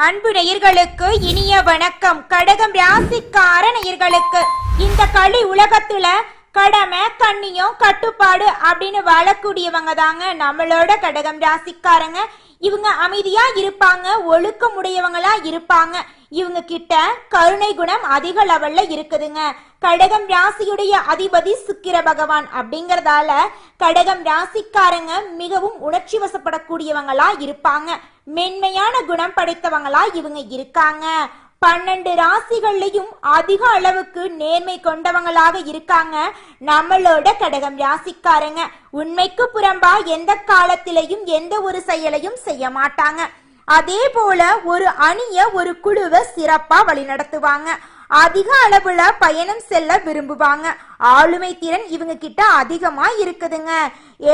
அன்பு நேயர்களுக்கு இனிய வணக்கம். கடகம் ராசிக்கார நேயர்களுக்கு இந்த களி உலகத்துல கடமை கண்ணியம் கட்டுப்பாடு அப்படின்னு வாழக்கூடியவங்க தாங்க நம்மளோட கடகம் ராசிக்காரங்க. இவங்க அமைதியா இருப்பாங்க, ஒழுக்கமுடையவங்களா இருப்பாங்க. இவங்க கிட்ட கருணை குணம் அதிக லெவல்ல இருக்குதுங்க. கடகம் ராசியுடைய அதிபதி சுக்கிர பகவான் அப்படிங்கறதால கடகம் ராசிக்காரங்க மிகவும் உணர்ச்சி வசப்படக்கூடியவங்களா இருப்பாங்க. மென்மையான குணம் படைத்தவங்களா இவங்க இருக்காங்க. 12 ராசிகள்லயும் அதிக அளவுக்கு நேர்மை கொண்டவங்களாக இருக்காங்க நம்மளோட கடகம் ராசிக்காரங்க. உண்மைக்கு புறம்பா எந்த காலத்திலையும் எந்த ஒரு செயலையும் செய்ய மாட்டாங்க. அதே போல ஒரு அணிய ஒரு குழுவை சிறப்பா வழி நடத்துவாங்க. அதிக அளவுல பயணம் செல்ல விரும்புவாங்க. ஆளுமை திறன் இவங்க கிட்ட அதிகமா இருக்குதுங்க.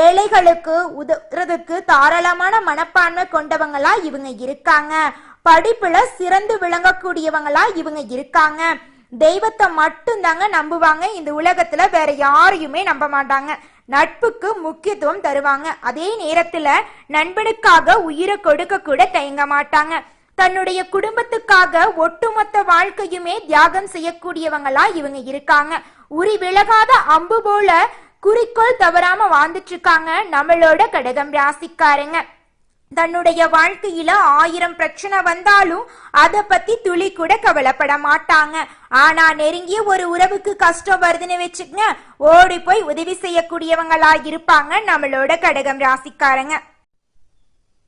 ஏழைகளுக்கு உதவுறதுக்கு தாராளமான மனப்பான்மை கொண்டவங்களா இவங்க இருக்காங்க. படிப்புல சிறந்து விளங்கக்கூடியவங்களா இவங்க இருக்காங்க. தெய்வத்தை மட்டும்தாங்க நம்புவாங்க. இந்த உலகத்துல வேற யாரையுமே நம்ப மாட்டாங்க. நட்புக்கு முக்கியத்துவம் தருவாங்க. அதே நேரத்துல நண்பனுக்காக உயிரை கொடுக்க கூட தயங்க மாட்டாங்க. தன்னுடைய குடும்பத்துக்காக ஒட்டுமொத்த வாழ்க்கையுமே தியாகம் செய்யக்கூடியவங்களா இவங்க இருக்காங்க. உரி விலகாத அம்பு போல குறிக்கோள் தவறாம வாழ்ந்துட்டு இருக்காங்க நம்மளோட கடகம் ராசிக்காரங்க. தன்னுடைய வாழ்க்கையில 1000 பிரச்சனை வந்தாலும் அதை பத்தி துளி கூட கவலைப்பட மாட்டாங்க. ஆனா நெருங்கிய ஒரு உறவுக்கு கஷ்டம் வருதுன்னு வச்சுக்கங்க, ஓடி போய் உதவி செய்யக்கூடியவங்களா இருப்பாங்க நம்மளோட கடகம் ராசிக்காரங்க.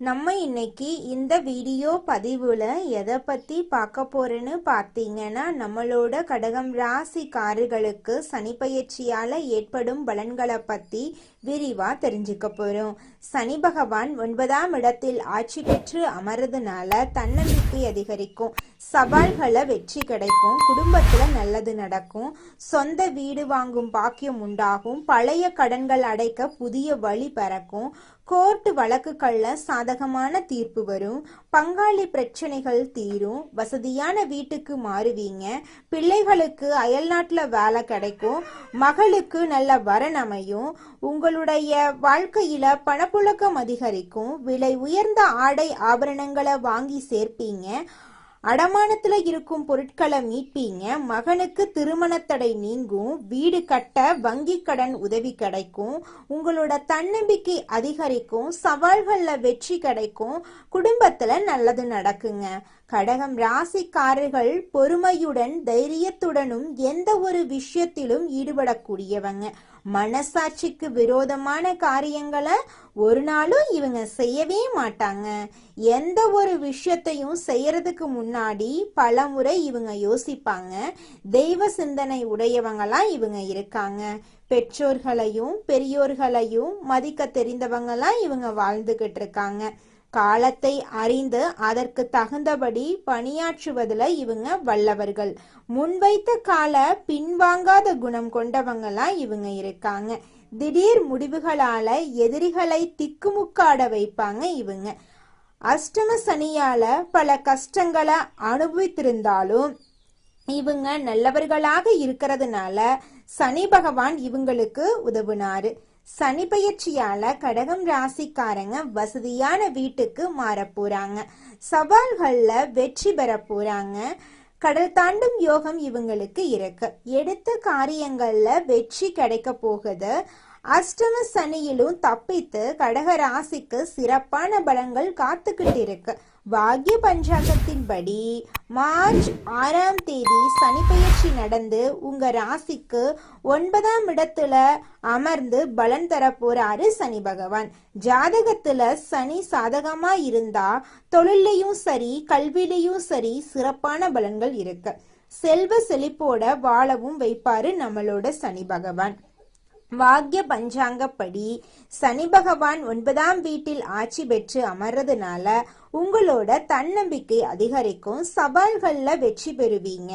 நம்ம இன்னைக்கு இந்த வீடியோ பதிவுல எதை பத்தி பார்க்க போறேன்னு பார்த்தீங்கன்னா, நம்மளோட கடகம் ராசிக்காரர்களுக்கு சனி பயிற்சியால ஏற்படும் பலன்களை பத்தி விரிவா தெரிஞ்சுக்க போறோம். சனி பகவான் 9ஆம் இடத்தில் ஆட்சி பெற்று அமர்றதுனால தன்னம்பிக்கை அதிகரிக்கும், சவால்களை வெற்றி கிடைக்கும், குடும்பத்துல நல்லது நடக்கும், சொந்த வீடு வாங்கும் பாக்கியம் உண்டாகும், பழைய கடன்கள் அடைக்க புதிய வழி பிறக்கும், கோர்ட்டு வழக்குகள்ல சாதகமான தீர்ப்பு வரும், பங்காளி பிரச்சனைகள் தீரும், வசதியான வீட்டுக்கு மாறுவீங்க, பிள்ளைகளுக்கு அயல்நாட்டுல வேலை கிடைக்கும், மகளுக்கு நல்ல வரன் அமையும், உங்களுடைய வாழ்க்கையில பணப்புழக்கம் அதிகரிக்கும், விலை உயர்ந்த ஆடை ஆபரணங்களை வாங்கி சேர்ப்பீங்க, அடமானத்துல இருக்கும் பொருட்களை மீட்பீங்க, மகனுக்கு திருமண தடை நீங்கும், வீடு கட்ட வங்கி கடன் உதவி கிடைக்கும், உங்களோட தன்னம்பிக்கை அதிகரிக்கும், சவால்கள்ல வெற்றி கிடைக்கும், குடும்பத்துல நல்லது நடக்குங்க. கடகம் ராசிக்காரர்கள் பொறுமையுடன் தைரியத்துடனும் எந்த ஒரு விஷயத்திலும் ஈடுபடக்கூடியவங்க. மனசாட்சிக்கு விரோதமான காரியங்களை ஒரு நாளும் இவங்க செய்யவே மாட்டாங்க. எந்த ஒரு விஷயத்தையும் செய்யறதுக்கு முன்னாடி பல முறை இவங்க யோசிப்பாங்க. தெய்வ சிந்தனை உடையவங்களா இவங்க இருக்காங்க. பெற்றோர்களையும் பெரியோர்களையும் மதிக்க தெரிந்தவங்களா இவங்க வாழ்ந்துகிட்டு இருக்காங்க. காலத்தை அறிந்து அதற்கு தகுந்தபடி பணியாற்றுவதில் இவங்க வல்லவர்கள். முன்வைத்த கால பின்வாங்காத குணம் கொண்டவங்களா இவங்க இருக்காங்க. திடீர் முடிவுகளால எதிரிகளை திக்குமுக்காட வைப்பாங்க இவங்க. அஷ்டம சனியால பல கஷ்டங்களை அனுபவித்திருந்தாலும் இவங்க நல்லவர்களாக இருக்கிறதுனால சனி பகவான் இவங்களுக்கு உதவுனாரு. சனி பயிற்சியால கடகம் ராசிக்காரங்க வசதியான வீட்டுக்கு மாற போறாங்க. சவால்கள்ல வெற்றி பெற போறாங்க. கடல் தாண்டும் யோகம் இவங்களுக்கு இருக்கு. எடுத்த காரியங்கள்ல வெற்றி கிடைக்க போகுது. அஷ்டம சனியிலும் தப்பித்து கடக ராசிக்கு சிறப்பான பலன்கள் காத்துக்கிட்டு இருக்கு. பாக்ய பஞ்சாங்கத்தின்படி மார்ச் 6ஆம் தேதி சனி பயிற்சி நடந்து உங்க ராசிக்கு 9ஆம் இடத்துல அமர்ந்து பலன் தர போறாரு சனி பகவான். ஜாதகத்துல சனி சாதகமா இருந்தா தொழிலையும் சரி கல்வியிலையும் சரி சிறப்பான பலன்கள் இருக்கு. செல்வ செழிப்போட வாழவும் வைப்பாரு நம்மளோட சனி பகவான். பாக்ய பஞ்சாங்கப்படி சனி பகவான் 9ஆம் வீட்டில் ஆட்சி பெற்று அமர்றதுனால உங்களோட தன்னம்பிக்கை அதிகரிக்கும். சவால்கள்ல வெற்றி பெறுவீங்க.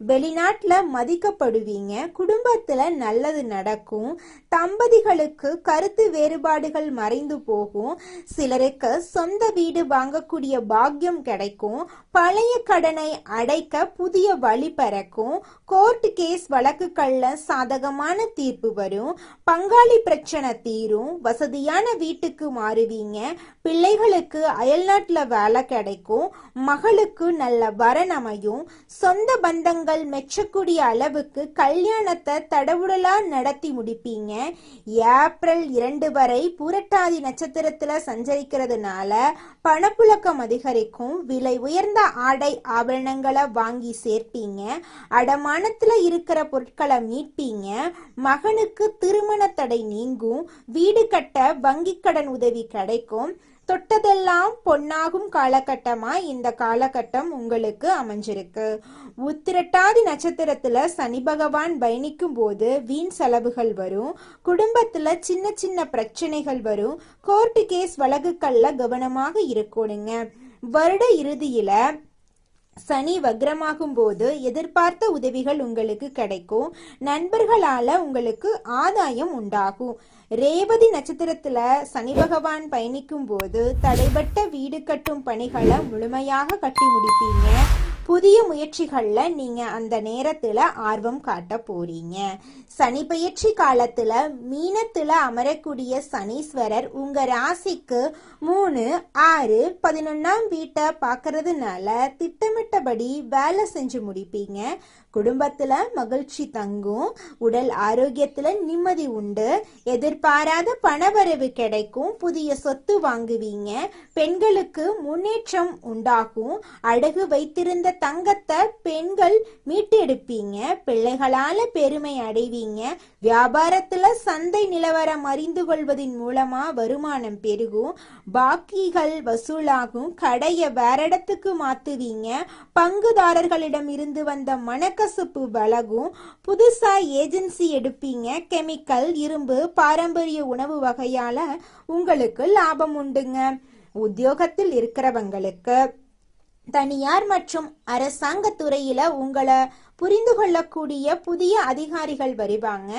வெளிநாட்டுல மதிக்கப்படுவீங்க. குடும்பத்துல நல்லது நடக்கும். தம்பதிகளுக்கு கருத்து வேறுபாடுகள் மறைந்து போகும். சிலருக்கு சொந்த வீடு வாங்கக்கூடிய பாக்கியம் கிடைக்கும். பழைய கடனை அடைக்க புதிய வழி பிறக்கும். கோர்ட் கேஸ் வழக்குகள்ல சாதகமான தீர்ப்பு வரும். பங்காளி பிரச்சனை தீரும். வசதியான வீட்டுக்கு மாறுவீங்க. பிள்ளைகளுக்கு அயல்நாட்டுல வெளிநாட்டுல வேலை கிடைக்கும், மகளுக்கு நல்ல வரன் அமையும், சொந்த பந்தங்கள் மெச்சக்கூடிய அளவுக்கு கல்யாணத்தை தடவுடலா நடத்தி முடிப்பீங்க. ஏப்ரல் 2 வரை புரட்டாதி நட்சத்திரத்துல சஞ்சரிக்கிறதுனால பணப்புழக்கம் அதிகரிக்கும். விலை உயர்ந்த ஆடை ஆபரணங்களை வாங்கி சேர்ப்பீங்க. அடமானத்துல இருக்கிற பொருட்களை மீட்பீங்க. மகனுக்கு திருமண தடை நீங்கும். வீடு கட்ட வங்கி கடன் உதவி கிடைக்கும். தொட்டதெல்லாம் பொன்னாகும் காலகட்டமா இந்த காலகட்டம் உங்களுக்கு அமைஞ்சிருக்கு. உத்திரட்டாதி நட்சத்திரத்துல சனி பகவான் பயணிக்கும் போது வீண் செலவுகள் வரும். குடும்பத்துல சின்ன சின்ன பிரச்சனைகள் வரும். கோர்ட்டு கேஸ் வழக்குகள்ல கவனமாக இருக்கணுங்க. வருட இறுதியில சனி வக்ரமாகும் போது எதிர்பார்த்த உதவிகள் உங்களுக்கு கிடைக்கும். நண்பர்களால உங்களுக்கு ஆதாயம் உண்டாகும். ரேவதி நட்சத்திரத்துல சனி பகவான் பயணிக்கும் போது தடைபட்ட வீடு கட்டும் பணிகளை முழுமையாக கட்டி முடிப்பீங்க. புதிய முயற்சிகள்ல நீங்க அந்த நேரத்துல ஆர்வம் காட்ட போறீங்க. சனி பெயர்ச்சி காலத்துல மீனத்துல அமரக்கூடிய சனீஸ்வரர் உங்க ராசிக்கு 3, 6, 11ஆம் வீட்டை பாக்குறதுனால திட்டமிட்டபடி வேலை செஞ்சு முடிப்பீங்க. குடும்பத்துல மகிழ்ச்சி தங்கும். உடல் ஆரோக்கியத்துல நிம்மதி உண்டு. எதிர்பாராத பணவரவு கிடைக்கும். புதிய சொத்து வாங்குவீங்க. பெண்களுக்கு முன்னேற்றம் உண்டாகும். அடகு வைத்திருந்த தங்கத்தை பெண்கள் மீட்டெடுப்பீங்க. பிள்ளைகளால பெருமை அடைவீங்க. வியாபாரத்துல சந்தை நிலவரம் அறிந்து கொள்வதன் மூலமா வருமானம் பெருகும். பாக்கிகள் வசூலாகும். கடையை வேற இடத்துக்கு மாத்துவீங்க. பங்குதாரர்களிடம் இருந்து வந்த மனக்கசப்பு விலகும். புதுசா ஏஜென்சி எடுப்பீங்க. கெமிக்கல், இரும்பு, பாரம்பரிய உணவு வகையால உங்களுக்கு லாபம் உண்டுங்க. உத்தியோகத்தில் இருக்கிறவங்களுக்கு தனியார் மற்றும் அரசாங்க துறையில உங்களை புரிந்து கொள்ளக்கூடிய புதிய அதிகாரிகள் வருவாங்க.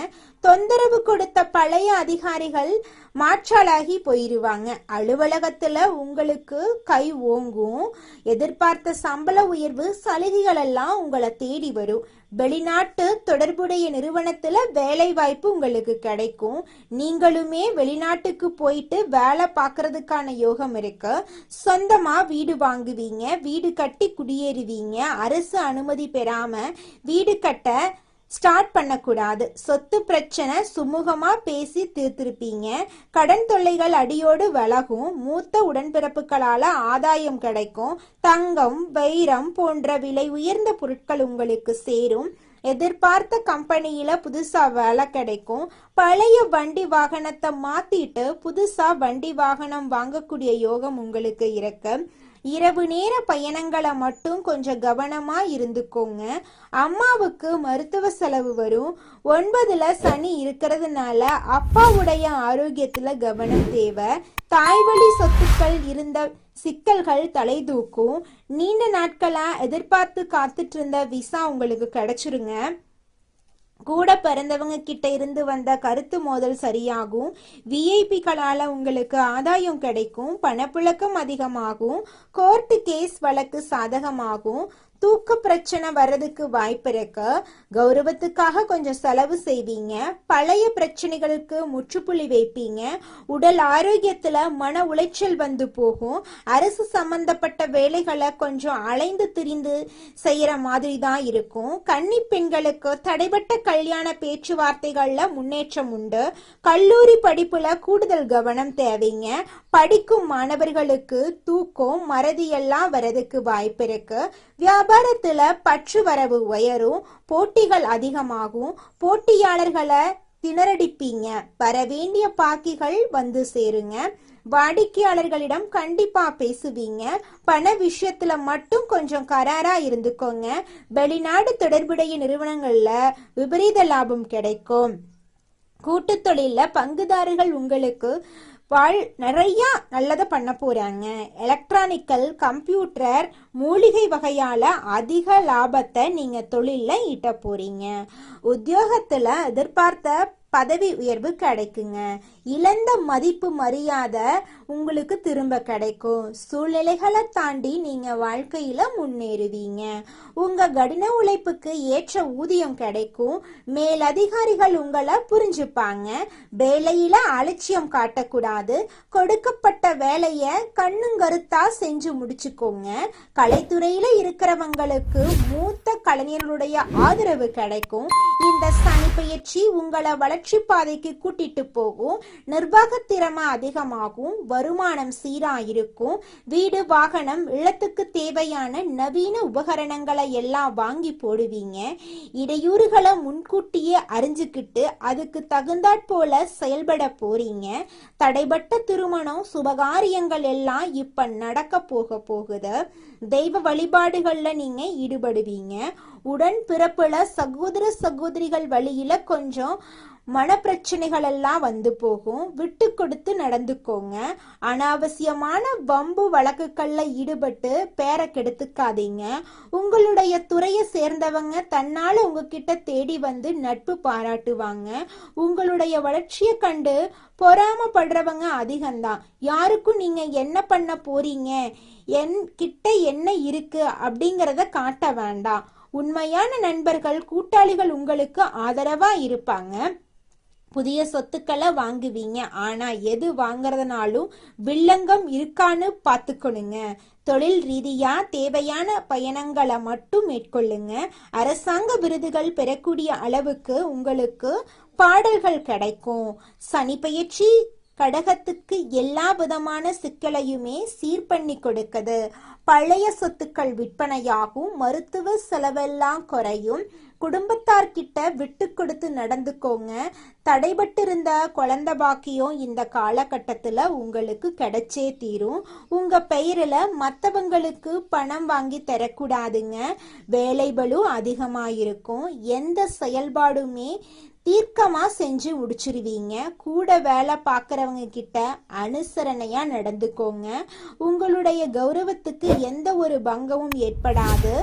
தொந்தரவு கொடுத்த பழைய அதிகாரிகள் மாற்றாளாகி போயிருவாங்க. அலுவலகத்துல உங்களுக்கு கை ஓங்கும். எதிர்பார்த்த சம்பள உயர்வு, சலுகைகள் எல்லாம் உங்களை தேடி வரும். வெளிநாட்டு தொடர்புடைய நிறுவனத்துல வேலை வாய்ப்பு உங்களுக்கு கிடைக்கும். நீங்களுமே வெளிநாட்டுக்கு போயிட்டு வேலை பார்க்கறதுக்கான யோகம் இருக்கு. சொந்தமா வீடு வாங்குவீங்க. வீடு கட்டி குடியேறுவீங்க. அரசு அனுமதி பெறாம வீடு கட்ட ஸ்டார்ட் பண்ணக்கூடாது. சொத்து பிரச்சனை சுமூகமா பேசி தீர்த்திருப்பீங்க. கடன் தொல்லைகள் அடியோடு விலகும். மூத்த உடன்பிறப்புகளால ஆதாயம் கிடைக்கும். தங்கம், வைரம் போன்ற விலை உயர்ந்த பொருட்கள் உங்களுக்கு சேரும். எதிர்பார்த்த கம்பெனியில புதுசா வேலை கிடைக்கும். பழைய வண்டி வாகனத்தை மாத்திட்டு புதுசா வண்டி வாகனம் வாங்கக்கூடிய யோகம் உங்களுக்கு இருக்கு. இரவு நேர பயணங்களை மட்டும் கொஞ்சம் கவனமா இருந்துக்கோங்க. அம்மாவுக்கு மருத்துவ செலவு வரும். 9ல சனி இருக்கிறதுனால அப்பாவுடைய ஆரோக்கியத்துல கவனம் தேவை. தாய்வழி சொத்துக்கள் இருந்த சிக்கல்கள் தலை தூக்கும். நீண்ட நாட்களா எதிர்பார்த்து காத்துட்டு இருந்த விசா உங்களுக்கு கிடைச்சிருங்க. கூட பிறந்தவங்க கிட்ட இருந்து வந்த கருத்து மோதல் சரியாகும். விஐபிகளால உங்களுக்கு ஆதாயம் கிடைக்கும். பணப்புழக்கம் அதிகமாகும். கோர்ட்டு கேஸ் வழக்கு சாதகமாகும். தூக்க பிரச்சனை வர்றதுக்கு வாய்ப்பு இருக்கு. கௌரவத்துக்காக கொஞ்சம் செலவு செய்வீங்க. பழைய பிரச்சனைகளுக்கு முற்றுப்புள்ளி வைப்பீங்க. உடல் ஆரோக்கியத்துல மன உளைச்சல் வந்து போகும். அரசு சம்பந்தப்பட்ட வேலைகளை கொஞ்சம் அலைந்து திரிந்து செய்யற மாதிரி தான் இருக்கும். கன்னி பெண்களுக்கு தடைபட்ட கல்யாண பேச்சுவார்த்தைகள்ல முன்னேற்றம் உண்டு. கல்லூரி படிப்புல கூடுதல் கவனம் தேவைங்க. படிக்கும் மாணவர்களுக்கு தூக்கம், மறதி எல்லாம் வரதுக்கு வாய்ப்பு இருக்கு. வியாபாரத்துல பற்று வரவு உயரும். போட்டிகள் அதிகமாகும். போட்டியாளர்களை திணறடிப்பீங்க. வர வேண்டிய பாக்கிகள் வந்து சேருங்க. வாடிக்கையாளர்களிடம் கண்டிப்பா பேசுவீங்க. பண விஷயத்துல மட்டும் கொஞ்சம் கராரா இருந்துக்கோங்க. வெளிநாடு தொடர்புடைய நிறுவனங்கள்ல விபரீத லாபம் கிடைக்கும். கூட்டு தொழில பங்குதாரர்கள் உங்களுக்கு நிறைய நல்லதை பண்ண போறாங்க. எலக்ட்ரானிக்கல், கம்ப்யூட்டர், மூலிகை வகையால அதிக லாபத்தை நீங்க தொழில ஈட்ட போறீங்க. உத்தியோகத்துல எதிர்பார்த்த பதவி உயர்வு கிடைக்குங்க. இழந்த மதிப்பு மரியாதை உங்களுக்கு திரும்ப கிடைக்கும். சூழ்நிலைகளை தாண்டி நீங்க வாழ்க்கையில முன்னேறுவீங்க. உங்க கடின உழைப்புக்கு ஏற்ற ஊதியம் கிடைக்கும். மேலதிகாரிகள் உங்களை புரிஞ்சுப்பாங்க. வேலையில அலட்சியம் காட்டக்கூடாது. கொடுக்கப்பட்ட வேலைய கண்ணுங்கருத்தா செஞ்சு முடிச்சுக்கோங்க. கலைத்துறையில இருக்கிறவங்களுக்கு மூத்த கலைஞர்களுடைய ஆதரவு கிடைக்கும். இந்த சனி பயிற்சி உங்களை வளர்ச்சி பாதைக்கு கூட்டிட்டு போகும். நிர்வாக திறமை அதிகமாகும். வருமானம் சீரா இருக்கும். வீடு, வாகனம், இல்லத்துக்கு தேவையான நவீன உபகரணங்களை எல்லாம் வாங்கி போடுவீங்க. இடையூறுகளை முன்கூட்டியே அறிஞ்சுக்கிட்டு அதுக்கு தகுந்தாற் போல செயல்பட போறீங்க. தடைபட்ட திருமணம், சுபகாரியங்கள் எல்லாம் இப்ப நடக்க போகுது. தெய்வ வழிபாடுகள்ல நீங்க ஈடுபடுவீங்க. உடன் பிறப்புல சகோதர சகோதரிகள் வழியில கொஞ்சம் மனப்பிரச்சனைகள் எல்லாம் வந்து போகும். விட்டு கொடுத்து நடந்துக்கோங்க. அனாவசியமான வம்பு வழக்குகள்ல ஈடுபட்டு பேரை கெடுத்துக்காதீங்க. உங்களுடைய துறையை சேர்ந்தவங்க தன்னால உங்ககிட்ட தேடி வந்து நட்பு பாராட்டுவாங்க. உங்களுடைய வளர்ச்சியை கண்டு பொறாமப்படுறவங்க அதிகம்தான். யாருக்கும் நீங்க என்ன பண்ண போறீங்க, என் கிட்ட என்ன இருக்கு அப்படிங்கிறத காட்ட வேண்டாம். உண்மையான நண்பர்கள், கூட்டாளிகள் உங்களுக்கு ஆதரவா இருப்பாங்க. புதிய சொத்துக்களை வாங்குவீங்க. ஆனா எது வாங்குறதுனாலும் வில்லங்கம் இருக்கான்னு பார்த்துக்கணுங்க. தொழில் ரீதியா தேவையான பயணங்களை மட்டும் மேற்கொள்ளுங்க. அரசாங்க விருதுகள் பெறக்கூடிய அளவுக்கு உங்களுக்கு பாடல்கள் கிடைக்கும். சனி பயிற்சி கடகத்துக்கு எல்லா விதமான சிக்கலையுமே சீர் பண்ணி கொடுக்குது. பழைய சொத்துக்கள் விற்பனையாகும். மருத்துவ செலவெல்லாம் குறையும். குடும்பத்தார்கிட்ட விட்டு கொடுத்து நடந்துக்கோங்க. தடைபட்டிருந்த குழந்தை பாக்கியம் இந்த காலகட்டத்துல உங்களுக்கு கிடைச்சே தீரும். உங்க பெயரில மற்றவங்களுக்கு பணம் வாங்கி தரக்கூடாதுங்க. வேலைபளு அதிகமாயிருக்கும். எந்த செயல்பாடுமே தீர்க்கமா செஞ்சு முடிச்சிருவீங்க. கூட வேலை பார்க்கறவங்க கிட்ட அனுசரணையா நடந்துக்கோங்க. உங்களுடைய கௌரவத்துக்கு எந்த ஒரு பங்கமும் ஏற்படாது.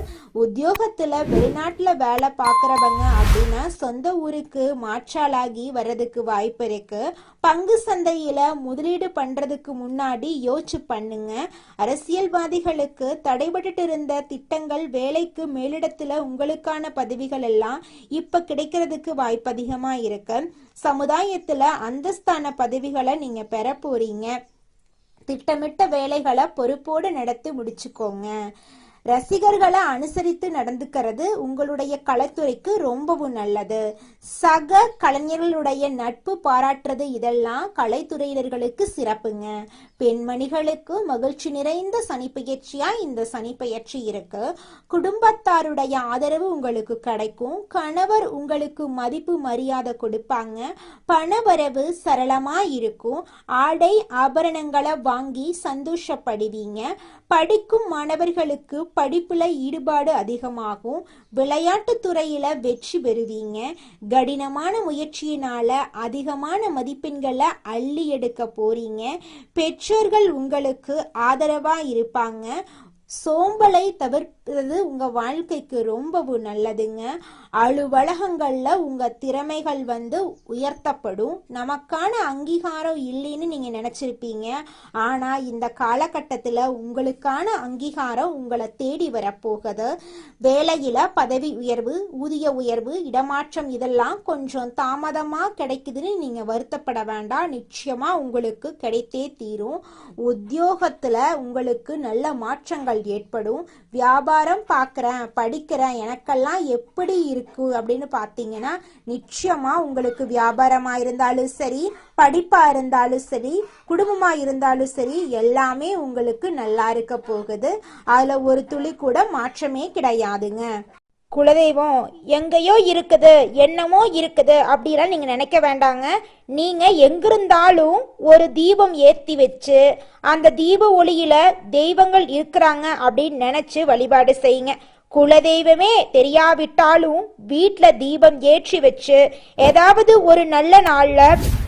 உத்தியோகத்துல வெளிநாட்டுல வேலை பார்க்கறவங்க அப்படின்னா சொந்த ஊருக்கு மாற்றாளாகி வர்றதுக்கு வாய்ப்பு இருக்கு. பங்கு சந்தையில முதலீடு பண்றதுக்கு முன்னாடி யோசிச்சு பண்ணுங்க. அரசியல்வாதிகளுக்கு தடைபட்டு இருந்த திட்டங்கள், வேலைக்கு மேலிடத்துல உங்களுக்கான பதவிகள் எல்லாம் இப்ப கிடைக்கிறதுக்கு வாய்ப்பு அதிகமா இருக்கு. சமுதாயத்துல அந்தஸ்தான பதவிகளை நீங்க பெற போறீங்க. திட்டமிட்ட வேலைகளை பொறுப்போடு நடத்தி முடிச்சுக்கோங்க. ரசிகர்களை அனுசரித்து நடந்துக்கிறது உங்களுடைய கலைத்துறைக்கு ரொம்பவும் நல்லது. சக கலைஞர்களுடைய நட்பு பாராட்டுறது இதெல்லாம் கலைத்துறையினர்களுக்கு சிறப்புங்க. பெண்மணிகளுக்கு மகிழ்ச்சி நிறைந்த சனிப்பெயர்ச்சியா இந்த சனிப்பெயர்ச்சி இருக்கு. குடும்பத்தாருடைய ஆதரவு உங்களுக்கு கிடைக்கும். கணவர் உங்களுக்கு மதிப்பு மரியாதை கொடுப்பாங்க. பணவரவு சரளமா இருக்கும். ஆடை ஆபரணங்களை வாங்கி சந்தோஷப்படுவீங்க. படிக்கும் மாணவர்களுக்கு படிப்புல ஈடுபாடு அதிகமாகும். விளையாட்டு துறையில வெற்றி பெறுவீங்க. கடினமான முயற்சியினால அதிகமான மதிப்பெண்களை அள்ளி எடுக்க போறீங்க. பெற்றோர்கள் உங்களுக்கு ஆதரவா இருப்பாங்க. சோம்பலை தவிர்ப்பது உங்க வாழ்க்கைக்கு ரொம்பவும் நல்லதுங்க. அலுவலகங்கள்ல உங்க திறமைகள் உயர்த்தப்படும். நமக்கான அங்கீகாரம் இல்லைன்னு நீங்க நினைச்சிருப்பீங்க. ஆனா இந்த காலகட்டத்துல உங்களுக்கான அங்கீகாரம் உங்களை தேடி வரப்போகுது. வேலையில பதவி உயர்வு, ஊதிய உயர்வு, இடமாற்றம் இதெல்லாம் கொஞ்சம் தாமதமா கிடைக்குதுன்னு நீங்க வருத்தப்பட வேண்டாம். நிச்சயமா உங்களுக்கு கிடைத்தே தீரும். உத்தியோகத்துல உங்களுக்கு நல்ல மாற்றங்கள் ஏற்படும். வியாபாரம் பார்க்கிறேன், படிக்கிறேன், எனக்கெல்லாம் எப்படி இருக்கு அப்படின்னு பார்த்தீங்கன்னா நிச்சயமா உங்களுக்கு வியாபாரமா இருந்தாலும் சரி, படிப்பா இருந்தாலும் சரி, குடும்பமா இருந்தாலும் சரி, எல்லாமே உங்களுக்கு நல்லா இருக்க போகுது. அதுல ஒரு துளி கூட மாற்றமே கிடையாதுங்க. குலதெய்வம் எங்கேயோ இருக்குது, என்னமோ இருக்குது அப்படிலாம் நீங்க நினைக்க வேண்டாங்க. நீங்க எங்கிருந்தாலும் ஒரு தீபம் ஏற்றி வச்சு அந்த தீப ஒளியில தெய்வங்கள் இருக்கிறாங்க அப்படின்னு நினைச்சு வழிபாடு செய்யுங்க. குலதெய்வமே தெரியாவிட்டாலும் வீட்டுல தீபம் ஏற்றி வச்சு ஏதாவது ஒரு நல்ல நாள்ல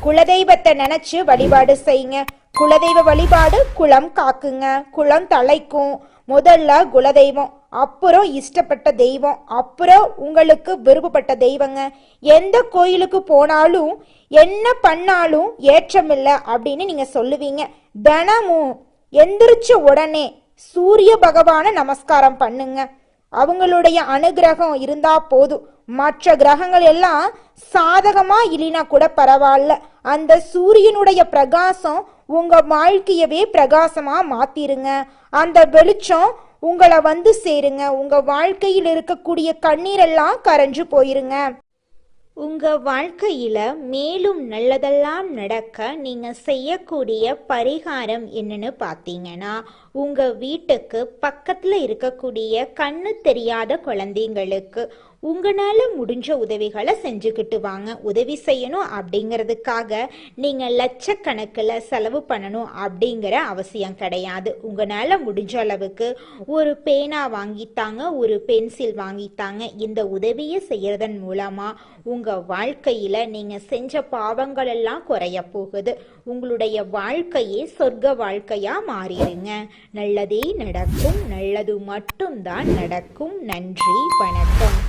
குலதெய்வத்தை நினைச்சு வழிபாடு செய்யுங்க. குலதெய்வ வழிபாடு குலம் காக்குங்க, குலம் தழைக்கும். முதல்ல குலதெய்வம், அப்புறம் இஷ்டப்பட்ட தெய்வம், அப்புறம் உங்களுக்கு விருப்பப்பட்ட தெய்வங்க. எந்த கோயிலுக்கு போனாலும் என்ன பண்ணாலும் ஏற்றமில்லை அப்படின்னு நீங்க சொல்லுவீங்க. தினமும் எந்திரிச்ச உடனே சூரிய பகவானை நமஸ்காரம் பண்ணுங்க. அவங்களுடைய அனுகிரகம் இருந்தா போதும். மற்ற கிரகங்கள் எல்லாம் சாதகமா இல்லைனா கூட பரவாயில்ல, அந்த சூரியனுடைய பிரகாசம் உங்க வாழ்க்கையவே பிரகாசமா மாத்திருங்க. அந்த வெளிச்சம் உங்களை வந்து சேருங்க. உங்க வாழ்க்கையில் இருக்கக்கூடிய கண்ணீரெல்லாம் கரைஞ்சு போயிருங்க. உங்க வாழ்க்கையில மேலும் நல்லதெல்லாம் நடக்க நீங்க செய்யக்கூடிய பரிகாரம் என்னன்னு பார்த்தீங்கன்னா, உங்க வீட்டுக்கு பக்கத்துல இருக்கக்கூடிய கண்ணு தெரியாத குழந்தைங்களுக்கு உங்களால முடிஞ்ச உதவிகளை செஞ்சுக்கிட்டு வாங்க. உதவி செய்யணும் அப்படிங்கிறதுக்காக நீங்க லட்சக்கணக்கில் செலவு பண்ணணும் அப்படிங்கிற அவசியம் கிடையாது. உங்களால முடிஞ்ச அளவுக்கு ஒரு பேனா வாங்கித்தாங்க, ஒரு பென்சில் வாங்கித்தாங்க. இந்த உதவியை செய்யறதன் மூலமா உங்க வாழ்க்கையில நீங்க செஞ்ச பாவங்கள் எல்லாம் குறைய போகுது. உங்களுடைய வாழ்க்கையே சொர்க்க வாழ்க்கையா மாறிடுங்க. நல்லதே நடக்கும், நல்லது மட்டும்தான் நடக்கும். நன்றி, வணக்கம்.